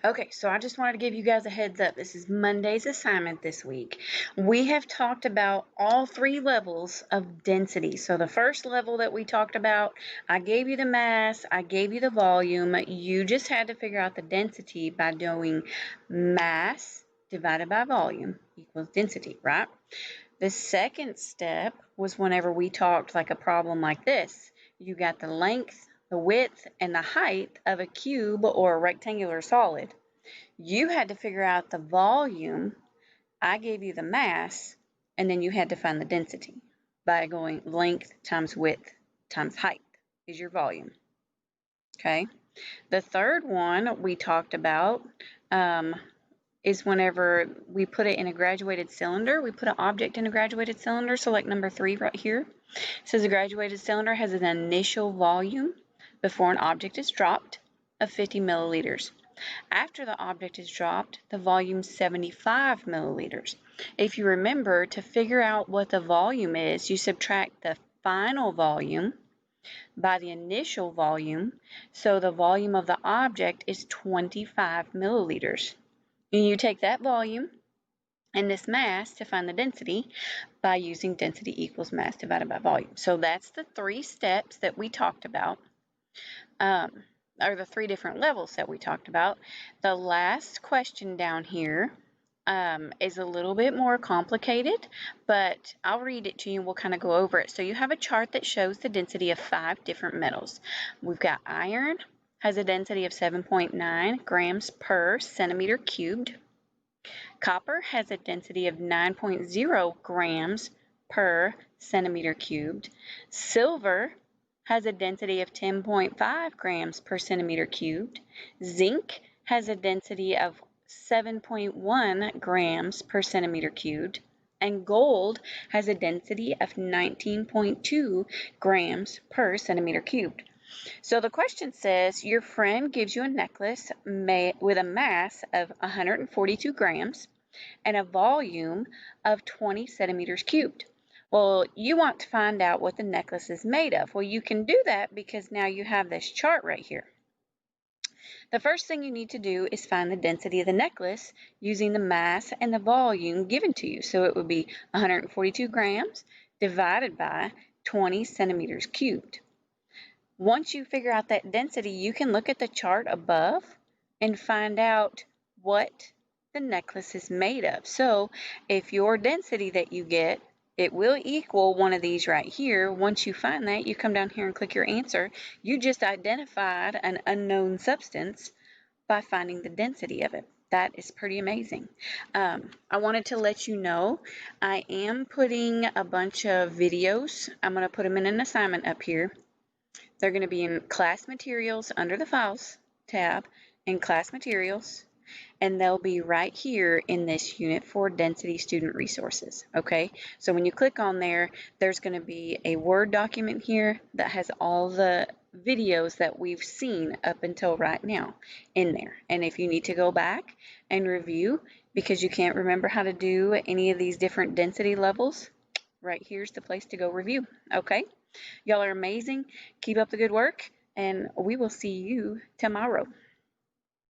Okay, so I just wanted to give you guys a heads up. This is Monday's assignment this week. We have talked about all three levels of density. So the first level that we talked about, I gave you the mass, I gave you the volume. You just had to figure out the density by doing mass divided by volume equals density, right? The second step was whenever we talked like a problem like this. You got the length, the width, and the height of a cube or a rectangular solid. You had to figure out the volume. I gave you the mass, and then you had to find the density by going length times width times height is your volume. Okay. The third one we talked about is whenever we put it in a graduated cylinder. We put an object in a graduated cylinder. So like number 3 right here, it says a graduated cylinder has an initial volume before an object is dropped of 50 milliliters. After the object is dropped, the volume is 75 milliliters. If you remember, to figure out what the volume is, you subtract the final volume by the initial volume. So the volume of the object is 25 milliliters. And you take that volume and this mass to find the density by using density equals mass divided by volume. So that's the 3 steps that we talked about, or the 3 different levels that we talked about. The last question down here is a little bit more complicated, but I'll read it to you and we'll kind of go over it. So you have a chart that shows the density of 5 different metals. We've got iron has a density of 7.9 grams per centimeter cubed. Copper has a density of 9.0 grams per centimeter cubed. Silver has a density of 10.5 grams per centimeter cubed. Zinc has a density of 7.1 grams per centimeter cubed. And gold has a density of 19.2 grams per centimeter cubed. So the question says, your friend gives you a necklace with a mass of 142 grams and a volume of 20 centimeters cubed. Well, you want to find out what the necklace is made of. Well, you can do that because now you have this chart right here. The first thing you need to do is find the density of the necklace using the mass and the volume given to you. So it would be 142 grams divided by 20 centimeters cubed. Once you figure out that density, you can look at the chart above and find out what the necklace is made of. So if your density that you get, it will equal one of these right here. Once you find that, you come down here and click your answer. You just identified an unknown substance by finding the density of it. That is pretty amazing. I wanted to let you know I am putting a bunch of videos. I'm going to put them in an assignment up here. They're going to be in class materials under the files tab in class materials, and they'll be right here in this unit 4 density student resources. Okay, so when you click on there, there's going to be a Word document here that has all the videos that we've seen up until right now in there. And if you need to go back and review because you can't remember how to do any of these different density levels, right here's the place to go review. Okay, y'all are amazing. Keep up the good work, and we will see you tomorrow.